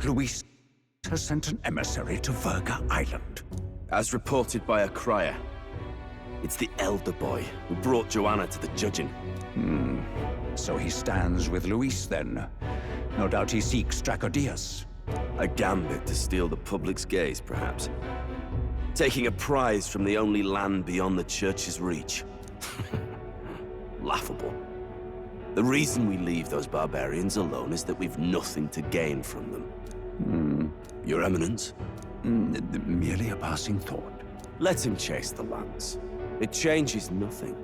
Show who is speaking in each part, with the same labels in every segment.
Speaker 1: Luis has sent an emissary to Virga Island.
Speaker 2: As reported by a crier. It's the elder boy who brought Joanna to the judging.
Speaker 1: So he stands with Luis then. No doubt he seeks Dracodius.
Speaker 2: A gambit to steal the public's gaze, perhaps. Taking a prize from the only land beyond the church's reach. Laughable. The reason we leave those barbarians alone is that we've nothing to gain from them. Your Eminence?
Speaker 1: Merely a passing thought.
Speaker 2: Let him chase the lands. It changes nothing.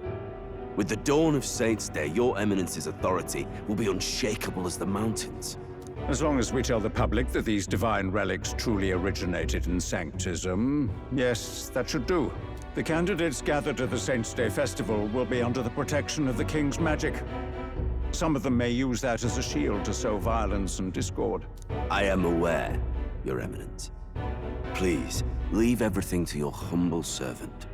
Speaker 2: With the dawn of Saints' Day, your Eminence's authority will be unshakable as the mountains.
Speaker 1: As long as we tell the public that these divine relics truly originated in Sanctism, yes, that should do. The candidates gathered at the Saints' Day Festival will be under the protection of the King's magic. Some of them may use that as a shield to sow violence and discord.
Speaker 2: I am aware, Your Eminence. Please, leave everything to your humble servant.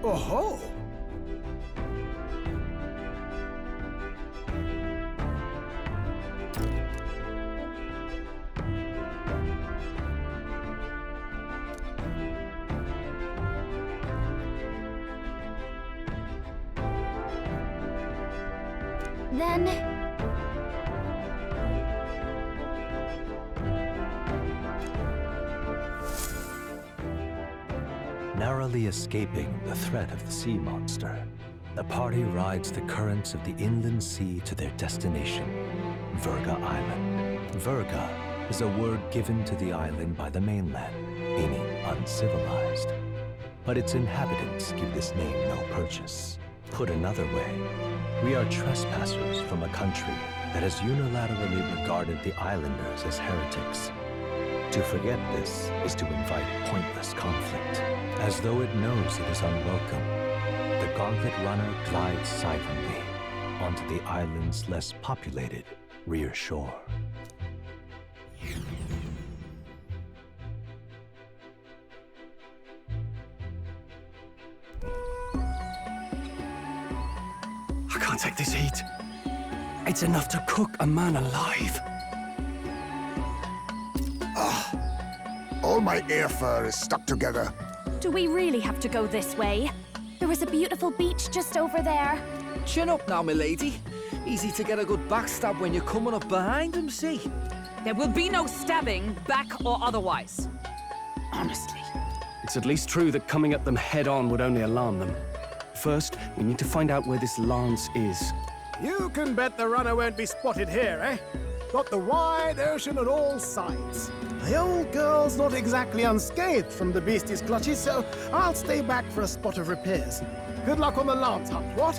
Speaker 3: Oh-ho!
Speaker 4: Then...
Speaker 5: Narrowly escaping the threat of the sea monster, the party rides the currents of the inland sea to their destination, Virga Island. Virga is a word given to the island by the mainland, meaning uncivilized. But its inhabitants give this name no purchase. Put another way, we are trespassers from a country that has unilaterally regarded the islanders as heretics. To forget this is to invite pointless conflict. As though it knows it is unwelcome, the Gauntlet Runner glides silently onto the island's less populated rear shore.
Speaker 3: I can't take this heat. It's enough to cook a man alive.
Speaker 6: All my ear fur is stuck together.
Speaker 4: Do we really have to go this way? There was a beautiful beach just over there.
Speaker 7: Chin up now, milady. Easy to get a good backstab when you're coming up behind him, see?
Speaker 8: There will be no stabbing, back or otherwise.
Speaker 3: Honestly. It's at least true that coming at them head-on would only alarm them. First, we need to find out where this lance is.
Speaker 9: You can bet the runner won't be spotted here, eh? Got the wide ocean on all sides. The old girl's not exactly unscathed from the beastie's clutches, so I'll stay back for a spot of repairs. Good luck on the lance hunt, what?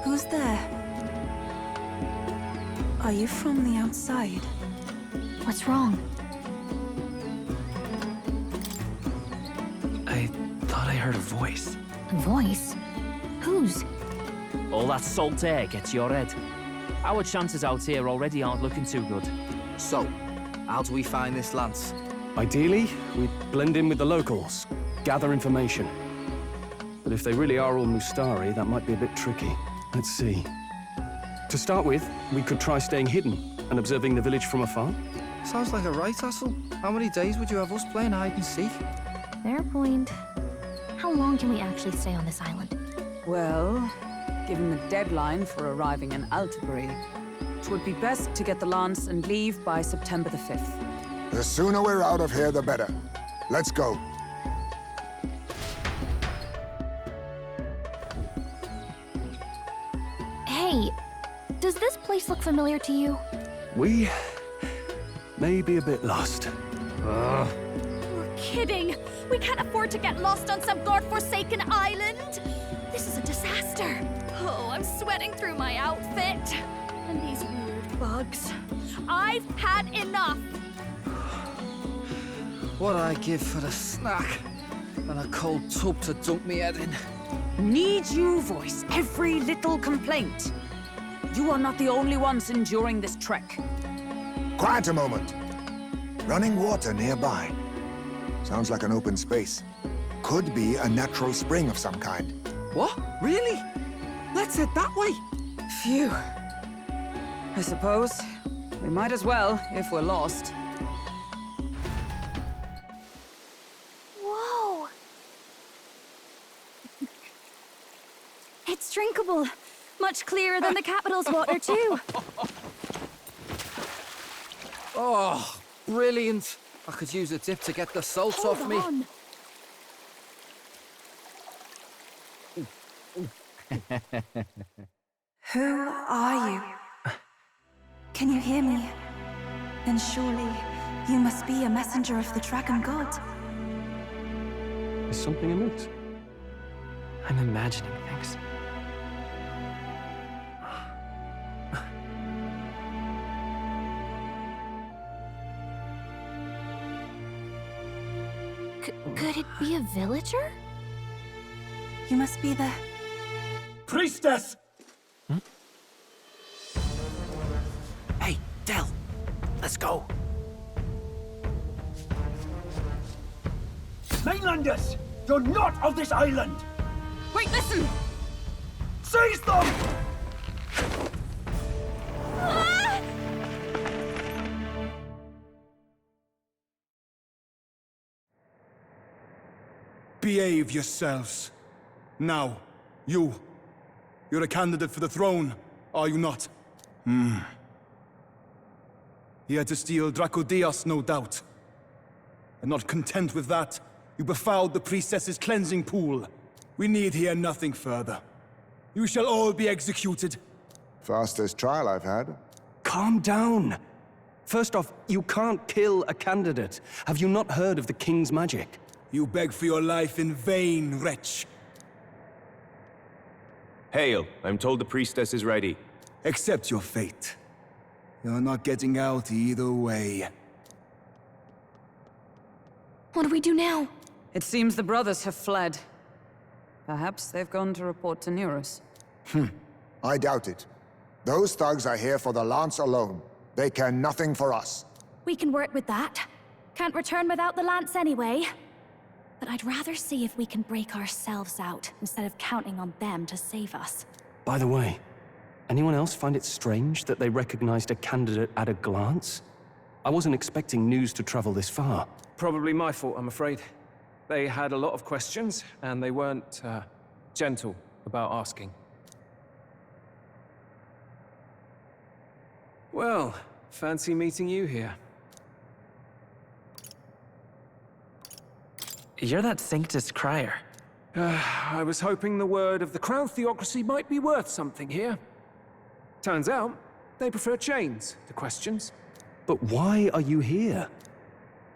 Speaker 10: Who's there? Are you from the outside?
Speaker 4: What's wrong?
Speaker 3: I thought I heard a voice.
Speaker 4: A voice? Whose?
Speaker 11: All that salt air gets your head. Our chances out here already aren't looking too good.
Speaker 7: So, how do we find this lance?
Speaker 3: Ideally, we'd blend in with the locals, gather information. But if they really are all Mustari, that might be a bit tricky. Let's see. To start with, we could try staying hidden and observing the village from afar.
Speaker 7: Sounds like a right hassle. How many days would you have us playing hide and seek?
Speaker 4: Fair point. How long can we actually stay on this island?
Speaker 8: Well, given the deadline for arriving in Altabury, it would be best to get the lance and leave by September the 5th.
Speaker 6: The sooner we're out of here, the better. Let's go.
Speaker 4: Hey, does this place look familiar to you?
Speaker 3: We may be a bit lost.
Speaker 4: You're kidding! We can't afford to get lost on some godforsaken island! This is a disaster! Oh, I'm sweating through my outfit. And these weird bugs. I've had enough!
Speaker 7: What I give for a snack and a cold tub to dunk me head in.
Speaker 8: Need you voice every little complaint? You are not the only ones enduring this trek.
Speaker 6: Quiet a moment. Running water nearby. Sounds like an open space. Could be a natural spring of some kind.
Speaker 7: What? Really? Let's head that way.
Speaker 8: Phew. I suppose we might as well if we're lost.
Speaker 4: Whoa! It's drinkable. Much clearer than the capital's water, too.
Speaker 7: Oh, brilliant. I could use a dip to get the salt off me.
Speaker 4: On.
Speaker 10: Who are you? Can you hear me? Then surely you must be a messenger of the Dragon God.
Speaker 3: Is something amiss?
Speaker 11: I'm imagining things.
Speaker 4: Could it be a villager?
Speaker 10: You must be the...
Speaker 9: Priestess!
Speaker 7: Hey, Del, let's go.
Speaker 9: Mainlanders! You're not of this island!
Speaker 8: Wait, listen!
Speaker 9: Seize them!
Speaker 12: Behave yourselves. Now, you're a candidate for the throne, are you not? Here to steal Dracodios, no doubt. And not content with that, you befouled the priestess's cleansing pool. We need hear nothing further. You shall all be executed.
Speaker 6: Fastest trial I've had.
Speaker 3: Calm down. First off, you can't kill a candidate. Have you not heard of the king's magic?
Speaker 12: You beg for your life in vain, wretch.
Speaker 2: Hail, I'm told the priestess is ready.
Speaker 12: Accept your fate. You're not getting out either way.
Speaker 4: What do we do now?
Speaker 8: It seems the brothers have fled. Perhaps they've gone to report to Neurus.
Speaker 6: I doubt it. Those thugs are here for the lance alone. They care nothing for us.
Speaker 4: We can work with that. Can't return without the lance anyway. But I'd rather see if we can break ourselves out, instead of counting on them to save us.
Speaker 3: By the way, anyone else find it strange that they recognized a candidate at a glance? I wasn't expecting news to travel this far. Probably my fault, I'm afraid. They had a lot of questions, and they weren't, gentle about asking. Well, fancy meeting you here.
Speaker 11: You're that Sanctus crier.
Speaker 3: I was hoping the word of the Crown Theocracy might be worth something here. Turns out, they prefer chains to questions. But why are you here?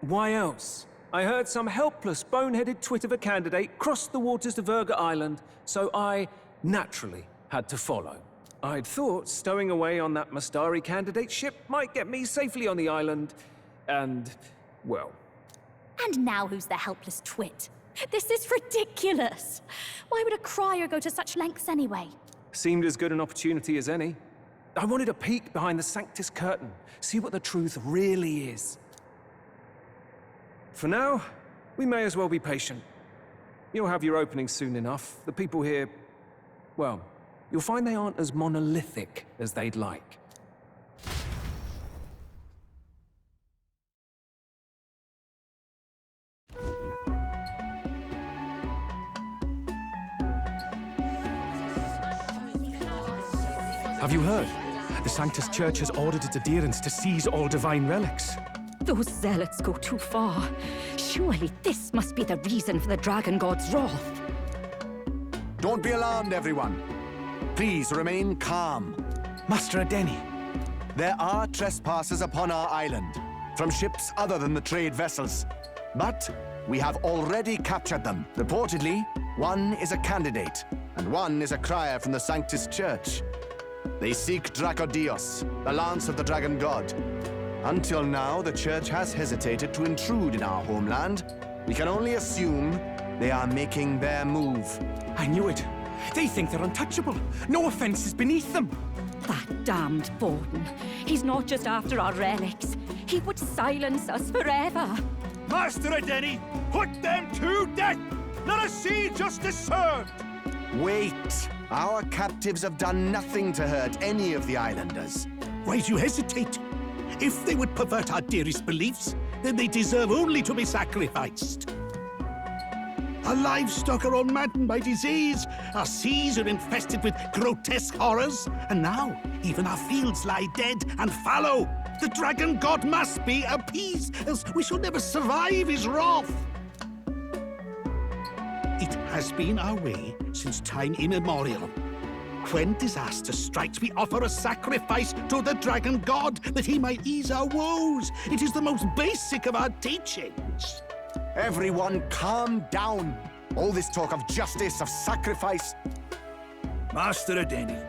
Speaker 3: Why else? I heard some helpless, boneheaded twit of a candidate crossed the waters to Virga Island, so I naturally had to follow. I'd thought stowing away on that Mastari candidate ship might get me safely on the island, and, well...
Speaker 4: And now who's the helpless twit? This is ridiculous! Why would a crier go to such lengths anyway?
Speaker 3: Seemed as good an opportunity as any. I wanted a peek behind the Sanctus curtain, see what the truth really is. For now, we may as well be patient. You'll have your opening soon enough. The people here, well, you'll find they aren't as monolithic as they'd like. Have you heard? The Sanctus Church has ordered its adherents to seize all divine relics.
Speaker 13: Those zealots go too far. Surely this must be the reason for the Dragon God's wrath.
Speaker 14: Don't be alarmed, everyone. Please remain calm.
Speaker 3: Master Adeni.
Speaker 14: There are trespassers upon our island, from ships other than the trade vessels. But we have already captured them. Reportedly, one is a candidate, and one is a crier from the Sanctus Church. They seek Dracodios, the lance of the Dragon God. Until now, the Church has hesitated to intrude in our homeland. We can only assume they are making their move.
Speaker 3: I knew it. They think they're untouchable. No offense is beneath them.
Speaker 13: That damned Borden. He's not just after our relics. He would silence us forever.
Speaker 9: Master Adeni, put them to death! Let us see justice served!
Speaker 14: Wait! Our captives have done nothing to hurt any of the islanders.
Speaker 15: Why do you hesitate? If they would pervert our dearest beliefs, then they deserve only to be sacrificed. Our livestock are all maddened by disease, our seas are infested with grotesque horrors, and now even our fields lie dead and fallow. The dragon god must be appeased, else we shall never survive his wrath. It has been our way since time immemorial. When disaster strikes, we offer a sacrifice to the dragon god that he might ease our woes. It is the most basic of our teachings.
Speaker 14: Everyone calm down. All this talk of justice, of sacrifice.
Speaker 15: Master Adeni,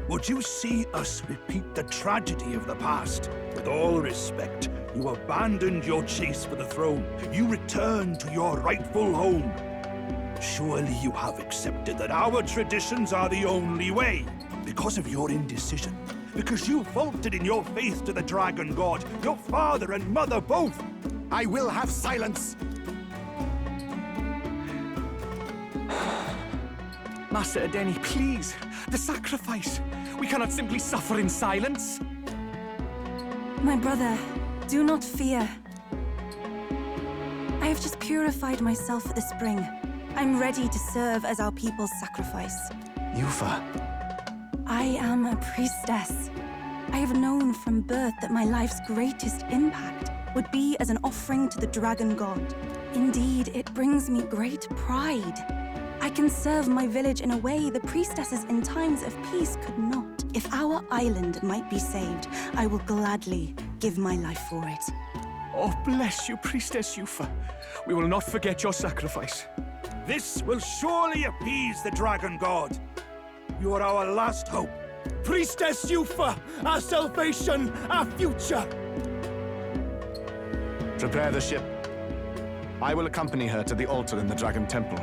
Speaker 15: would you see us repeat the tragedy of the past? With all respect, you abandoned your chase for the throne. You returned to your rightful home. Surely you have accepted that our traditions are the only way. Because of your indecision. Because you faltered in your faith to the dragon god. Your father and mother both.
Speaker 14: I will have silence.
Speaker 3: Master Adeni, please. The sacrifice. We cannot simply suffer in silence.
Speaker 10: My brother, do not fear. I have just purified myself for the spring. I'm ready to serve as our people's sacrifice.
Speaker 3: Yufa.
Speaker 10: I am a priestess. I have known from birth that my life's greatest impact would be as an offering to the dragon god. Indeed, it brings me great pride. I can serve my village in a way the priestesses in times of peace could not. If our island might be saved, I will gladly give my life for it.
Speaker 3: Oh, bless you, Priestess Yufa. We will not forget your sacrifice.
Speaker 15: This will surely appease the dragon god. You are our last hope.
Speaker 9: Priestess Yufa, our salvation, our future.
Speaker 14: Prepare the ship. I will accompany her to the altar in the Dragon Temple,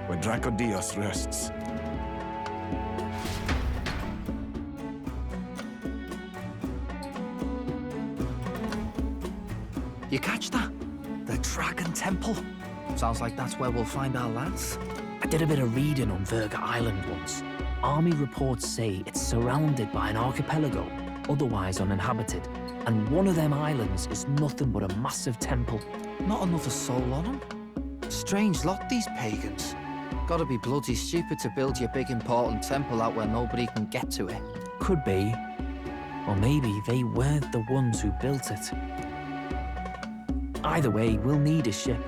Speaker 14: where Dracodios rests.
Speaker 7: You catch that? The Dragon Temple. Sounds like that's where we'll find our lads.
Speaker 11: I did a bit of reading on Virga Island once. Army reports say it's surrounded by an archipelago, otherwise uninhabited. And one of them islands is nothing but a massive temple.
Speaker 7: Not another soul on them. Strange lot, these pagans. Gotta be bloody stupid to build your big important temple out where nobody can get to it.
Speaker 11: Could be. Or maybe they weren't the ones who built it. Either way, we'll need a ship.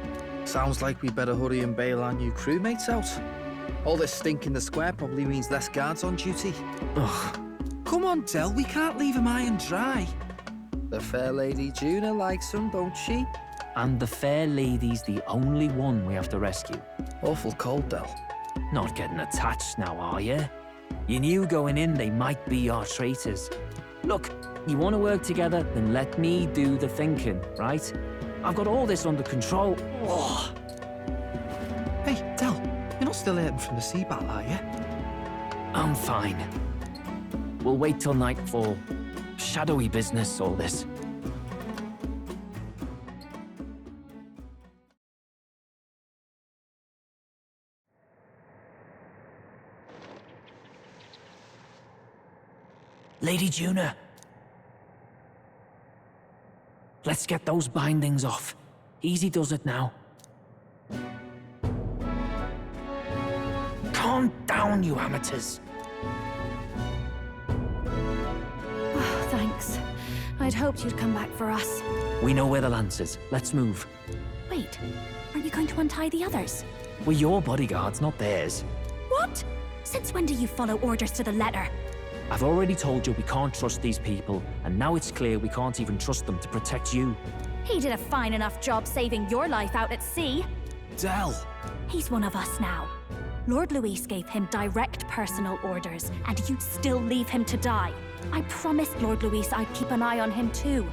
Speaker 7: Sounds like we better hurry and bail our new crewmates out. All this stink in the square probably means less guards on duty.
Speaker 11: Ugh.
Speaker 7: Come on, Del, we can't leave him high and dry. The fair lady Juna likes him, don't she?
Speaker 11: And the fair lady's the only one we have to rescue.
Speaker 7: Awful cold, Del.
Speaker 11: Not getting attached now, are you? You knew going in they might be our traitors. Look, you want to work together, then let me do the thinking, right? I've got all this under control. Oh.
Speaker 7: Hey, Del, you're not still hurting from the sea battle, are you?
Speaker 11: I'm fine. We'll wait till nightfall. Shadowy business, all this. Lady Juna. Let's get those bindings off. Easy does it now. Calm down, you amateurs.
Speaker 4: Oh, thanks. I'd hoped you'd come back for us.
Speaker 11: We know where the lance is. Let's move.
Speaker 4: Wait, aren't you going to untie the others?
Speaker 11: We're your bodyguards, not theirs.
Speaker 4: What? Since when do you follow orders to the letter?
Speaker 11: I've already told you we can't trust these people, and now it's clear we can't even trust them to protect you.
Speaker 4: He did a fine enough job saving your life out at sea.
Speaker 7: Del!
Speaker 4: He's one of us now. Lord Luis gave him direct personal orders, and you'd still leave him to die. I promised Lord Luis I'd keep an eye on him too.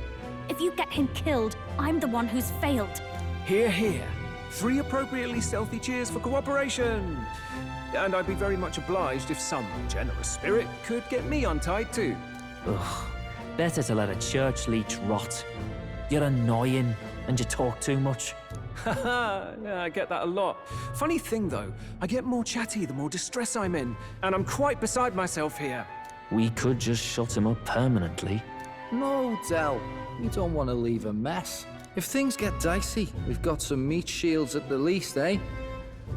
Speaker 4: If you get him killed, I'm the one who's failed.
Speaker 3: Hear, hear. 3 appropriately stealthy cheers for cooperation. And I'd be very much obliged if some generous spirit could get me untied too.
Speaker 11: Ugh. Better to let a church leech rot. You're annoying, and you talk too much.
Speaker 3: Haha, yeah, I get that a lot. Funny thing though, I get more chatty the more distress I'm in, and I'm quite beside myself here.
Speaker 11: We could just shut him up permanently.
Speaker 7: No, Del. We don't want to leave a mess. If things get dicey, we've got some meat shields at the least, eh?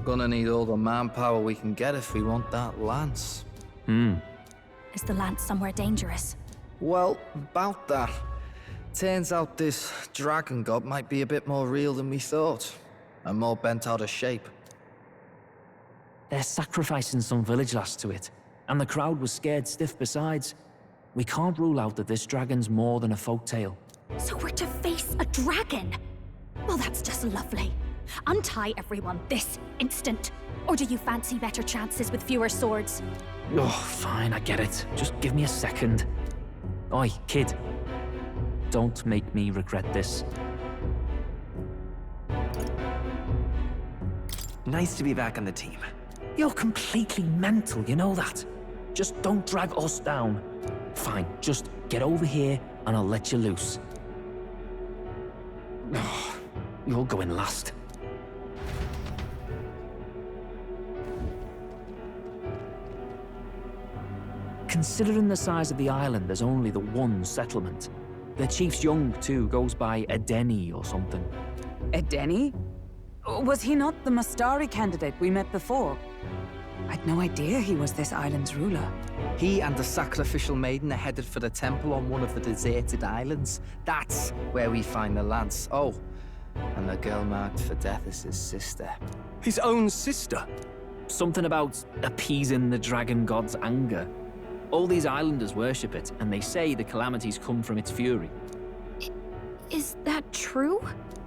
Speaker 7: Gonna need all the manpower we can get if we want that lance.
Speaker 4: Is the lance somewhere dangerous?
Speaker 7: Well, about that. Turns out this dragon god might be a bit more real than we thought. And more bent out of shape.
Speaker 11: They're sacrificing some village lass to it, and the crowd was scared stiff besides. We can't rule out that this dragon's more than a folktale.
Speaker 4: So we're to face a dragon? Well, that's just lovely. Untie everyone this instant. Or do you fancy better chances with fewer swords?
Speaker 11: Oh, fine, I get it. Just give me a second. Oi, kid. Don't make me regret this.
Speaker 16: Nice to be back on the team.
Speaker 11: You're completely mental, you know that? Just don't drag us down. Fine, just get over here and I'll let you loose. Oh, you're going last. Considering the size of the island, there's only the one settlement. The chief's young, too, goes by Edeni or something.
Speaker 8: Edeni? Was he not the Mastari candidate we met before? I'd no idea he was this island's ruler.
Speaker 7: He and the sacrificial maiden are headed for the temple on one of the deserted islands. That's where we find the lance. Oh, and the girl marked for death is his sister.
Speaker 3: His own sister?
Speaker 11: Something about appeasing the dragon god's anger. All these islanders worship it, and they say the calamities come from its fury.
Speaker 4: Is that true?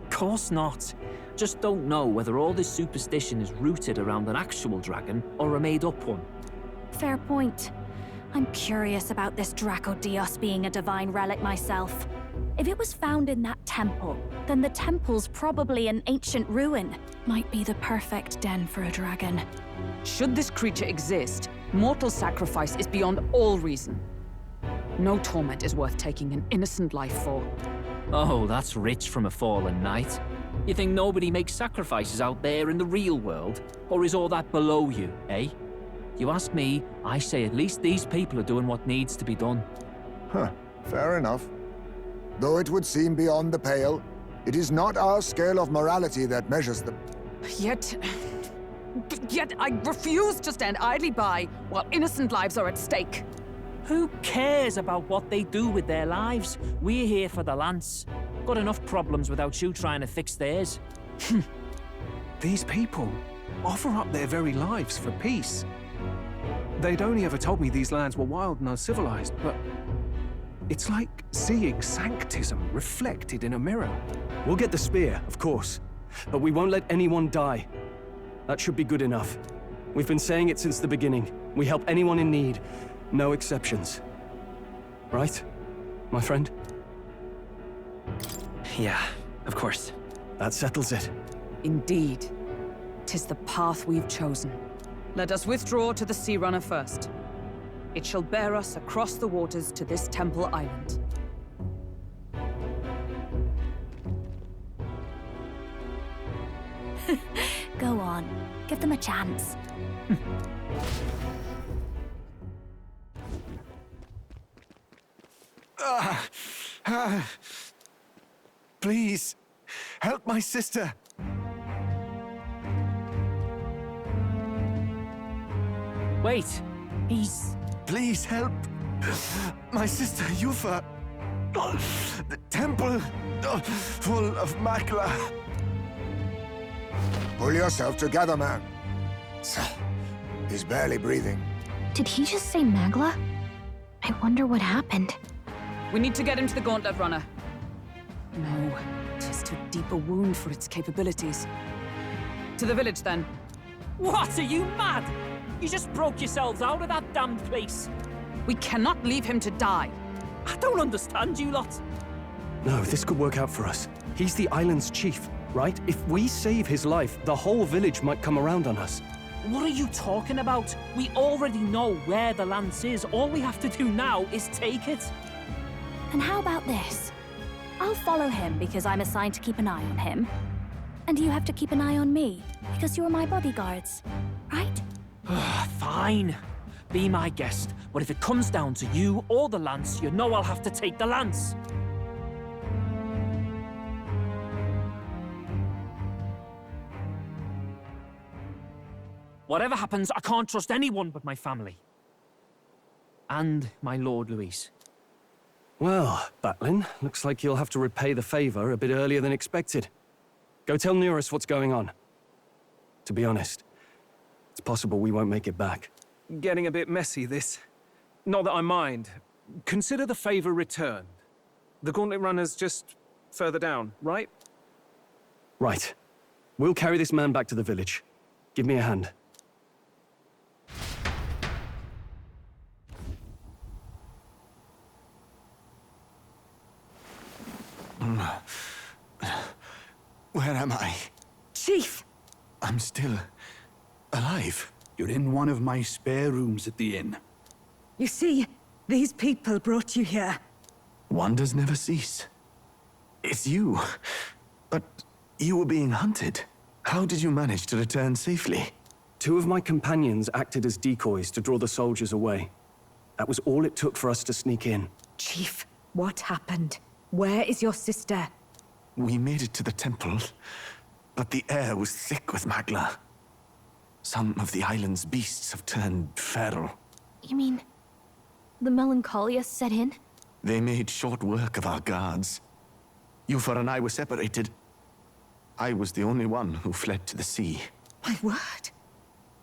Speaker 11: Course not. Just don't know whether all this superstition is rooted around an actual dragon or a made-up one.
Speaker 4: Fair point. I'm curious about this Dracodios being a divine relic myself. If it was found in that temple, then the temple's probably an ancient ruin. Might be the perfect den for a dragon.
Speaker 8: Should this creature exist, mortal sacrifice is beyond all reason. No torment is worth taking an innocent life for.
Speaker 11: Oh, that's rich from a fallen knight. You think nobody makes sacrifices out there in the real world? Or is all that below you, eh? You ask me, I say at least these people are doing what needs to be done.
Speaker 6: Huh, fair enough. Though it would seem beyond the pale, it is not our scale of morality that measures them.
Speaker 8: Yet I refuse to stand idly by while innocent lives are at stake.
Speaker 11: Who cares about what they do with their lives? We're here for the lance. Got enough problems without you trying to fix theirs.
Speaker 3: These people offer up their very lives for peace. They'd only ever told me these lands were wild and uncivilized, but it's like seeing sanctism reflected in a mirror. We'll get the spear, of course, but we won't let anyone die. That should be good enough. We've been saying it since the beginning. We help anyone in need, no exceptions. Right, my friend?
Speaker 16: Yeah, of course.
Speaker 3: That settles it.
Speaker 8: Indeed. 'Tis the path we've chosen. Let us withdraw to the Sea Runner first. It shall bear us across the waters to this temple island.
Speaker 4: Go on. Give them a chance.
Speaker 14: Please, help my sister.
Speaker 11: Wait, he's...
Speaker 14: Please help. My sister, Yufa. The temple, full of Makla.
Speaker 6: Pull yourself together, man. He's barely breathing.
Speaker 4: Did he just say Magla? I wonder what happened.
Speaker 8: We need to get him to the Gauntlet Runner. No, 'tis too deep a wound for its capabilities. To the village, then.
Speaker 11: What, are you mad? You just broke yourselves out of that damned place.
Speaker 8: We cannot leave him to die.
Speaker 11: I don't understand you lot.
Speaker 3: No, this could work out for us. He's the island's chief, right? If we save his life, the whole village might come around on us.
Speaker 11: What are you talking about? We already know where the lance is. All we have to do now is take it.
Speaker 4: And how about this? I'll follow him because I'm assigned to keep an eye on him. And you have to keep an eye on me because you're my bodyguards, right?
Speaker 11: Fine. Be my guest. But if it comes down to you or the lance, you know I'll have to take the lance. Whatever happens, I can't trust anyone but my family. And my Lord Luis.
Speaker 3: Well, Batlin, looks like you'll have to repay the favor a bit earlier than expected. Go tell Neurus what's going on. To be honest, it's possible we won't make it back.
Speaker 17: Getting a bit messy, this. Not that I mind. Consider the favor returned. The Gauntlet Runner's just further down, right?
Speaker 3: Right. We'll carry this man back to the village. Give me a hand.
Speaker 14: Where am I?
Speaker 8: Chief!
Speaker 14: I'm still alive.
Speaker 15: You're in one of my spare rooms at the inn.
Speaker 8: You see, these people brought you here.
Speaker 14: Wonders never cease. It's you. But you were being hunted. How did you manage to return safely?
Speaker 3: 2 of my companions acted as decoys to draw the soldiers away. That was all it took for us to sneak in.
Speaker 8: Chief, what happened? Where is your sister?
Speaker 14: We made it to the temple, but the air was thick with Magla. Some of the island's beasts have turned feral.
Speaker 4: You mean the melancholia set in?
Speaker 14: They made short work of our guards. Yufa and I were separated. I was the only one who fled to the sea.
Speaker 8: My word.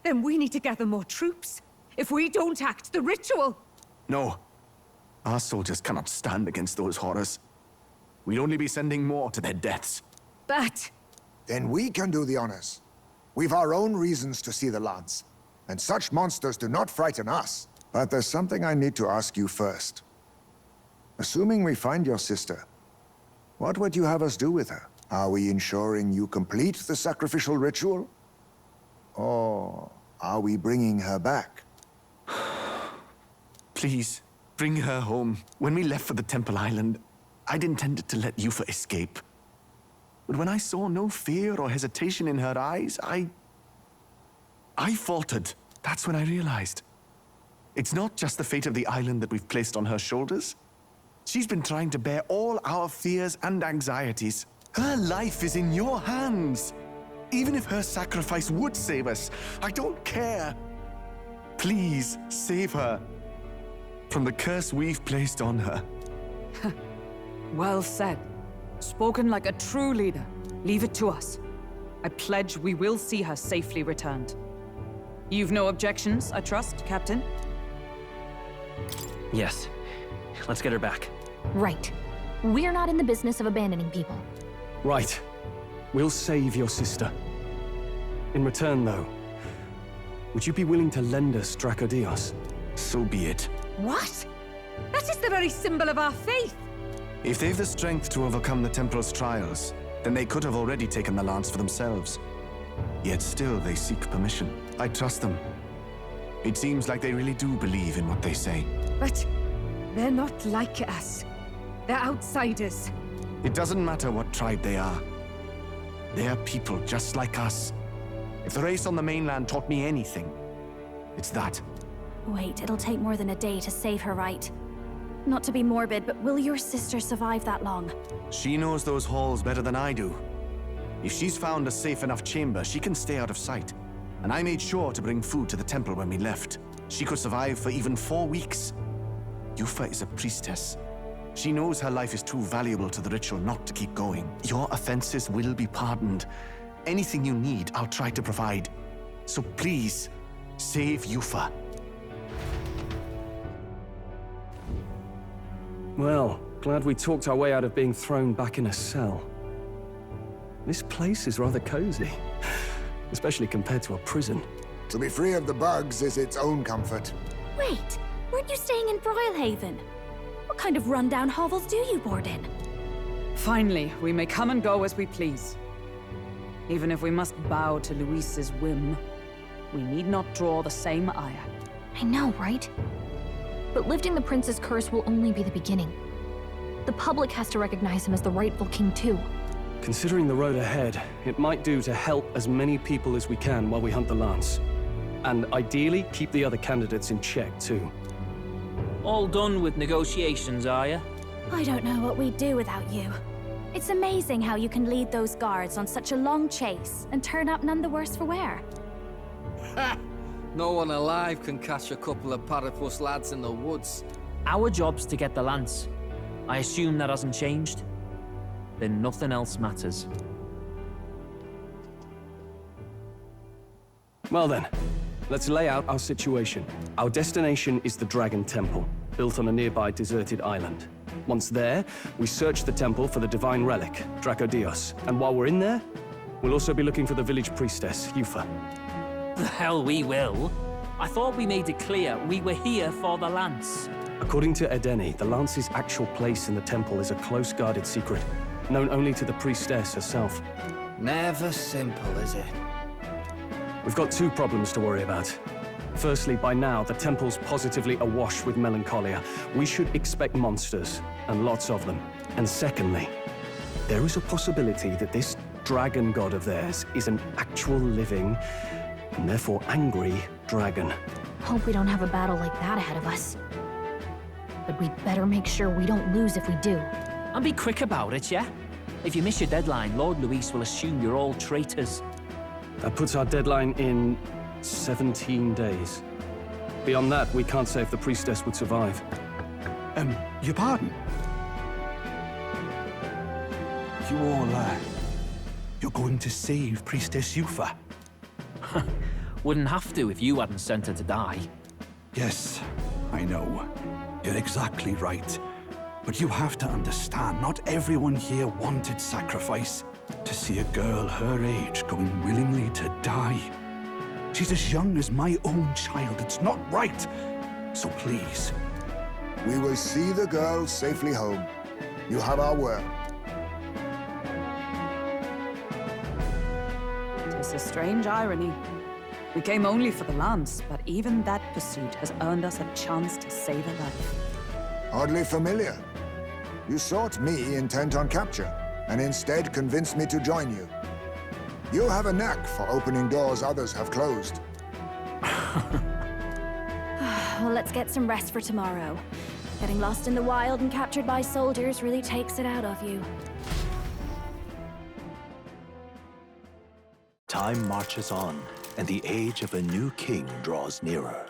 Speaker 8: Then we need to gather more troops. If we don't act, the ritual...
Speaker 14: No. Our soldiers cannot stand against those horrors. We'd only be sending more to their deaths.
Speaker 8: But...
Speaker 6: Then we can do the honors. We've our own reasons to see the lance. And such monsters do not frighten us. But there's something I need to ask you first. Assuming we find your sister, what would you have us do with her? Are we ensuring you complete the sacrificial ritual? Or are we bringing her back?
Speaker 14: Please, bring her home. When we left for the Temple Island, I'd intended to let Yufa escape. But when I saw no fear or hesitation in her eyes, I faltered. That's when I realized. It's not just the fate of the island that we've placed on her shoulders. She's been trying to bear all our fears and anxieties. Her life is in your hands. Even if her sacrifice would save us, I don't care. Please, save her from the curse we've placed on her.
Speaker 8: Well said. Spoken like a true leader. Leave it to us. I pledge we will see her safely returned. You've no objections, I trust, Captain?
Speaker 16: Yes. Let's get her back.
Speaker 4: Right. We're not in the business of abandoning people.
Speaker 3: Right. We'll save your sister. In return, though, would you be willing to lend us Dracodios?
Speaker 14: So be it.
Speaker 8: What? That is the very symbol of our faith!
Speaker 14: If they've the strength to overcome the Templar's trials, then they could have already taken the lance for themselves. Yet still they seek permission. I trust them. It seems like they really do believe in what they say.
Speaker 8: But they're not like us. They're outsiders.
Speaker 14: It doesn't matter what tribe they are. They're people just like us. If the race on the mainland taught me anything, it's that.
Speaker 4: Wait, it'll take more than a day to save her, right? Not to be morbid, but will your sister survive that long?
Speaker 14: She knows those halls better than I do. If she's found a safe enough chamber, she can stay out of sight. And I made sure to bring food to the temple when we left. She could survive for even 4 weeks. Yufa is a priestess. She knows her life is too valuable to the ritual not to keep going. Your offenses will be pardoned. Anything you need, I'll try to provide. So please, save Yufa.
Speaker 3: Well, glad we talked our way out of being thrown back in a cell. This place is rather cozy, especially compared to a prison.
Speaker 6: To be free of the bugs is its own comfort.
Speaker 4: Wait, weren't you staying in Broilhaven? What kind of rundown hovels do you board in?
Speaker 8: Finally, we may come and go as we please. Even if we must bow to Luis's whim, we need not draw the same ire.
Speaker 4: I know, right? But lifting the prince's curse will only be the beginning. The public has to recognize him as the rightful king too.
Speaker 3: Considering the road ahead, it might do to help as many people as we can while we hunt the Lance. And ideally, keep the other candidates in check too.
Speaker 11: All done with negotiations, are you?
Speaker 4: I don't know what we'd do without you. It's amazing how you can lead those guards on such a long chase and turn up none the worse for wear.
Speaker 7: No one alive can catch a couple of platypus lads in the woods.
Speaker 11: Our job's to get the Lance. I assume that hasn't changed? Then nothing else matters.
Speaker 3: Well then, let's lay out our situation. Our destination is the Dragon Temple, built on a nearby deserted island. Once there, we search the temple for the divine relic, Dracodios. And while we're in there, we'll also be looking for the village priestess, Yufa.
Speaker 11: The hell we will. I thought we made it clear we were here for the Lance.
Speaker 3: According to Edeni, the Lance's actual place in the temple is a close-guarded secret, known only to the priestess herself.
Speaker 7: Never simple, is it?
Speaker 3: We've got two problems to worry about. Firstly, by now, the temple's positively awash with melancholia. We should expect monsters, and lots of them. And secondly, there is a possibility that this dragon god of theirs is an actual living, and therefore angry, dragon.
Speaker 4: Hope we don't have a battle like that ahead of us. But we'd better make sure we don't lose if we do.
Speaker 11: And be quick about it, yeah? If you miss your deadline, Lord Luis will assume you're all traitors.
Speaker 3: That puts our deadline in 17 days. Beyond that, we can't say if the priestess would survive.
Speaker 15: Your pardon? You all, you're going to save Priestess Yufa?
Speaker 11: Wouldn't have to if you hadn't sent her to die.
Speaker 15: Yes, I know. You're exactly right. But you have to understand, not everyone here wanted sacrifice. To see a girl her age going willingly to die. She's as young as my own child. It's not right. So please.
Speaker 6: We will see the girl safely home. You have our word.
Speaker 8: It's a strange irony. We came only for the Lance, but even that pursuit has earned us a chance to save a life.
Speaker 6: Oddly familiar. You sought me intent on capture, and instead convinced me to join you. You have a knack for opening doors others have closed.
Speaker 4: Well, let's get some rest for tomorrow. Getting lost in the wild and captured by soldiers really takes it out of you.
Speaker 5: Time marches on, and the age of a new king draws nearer.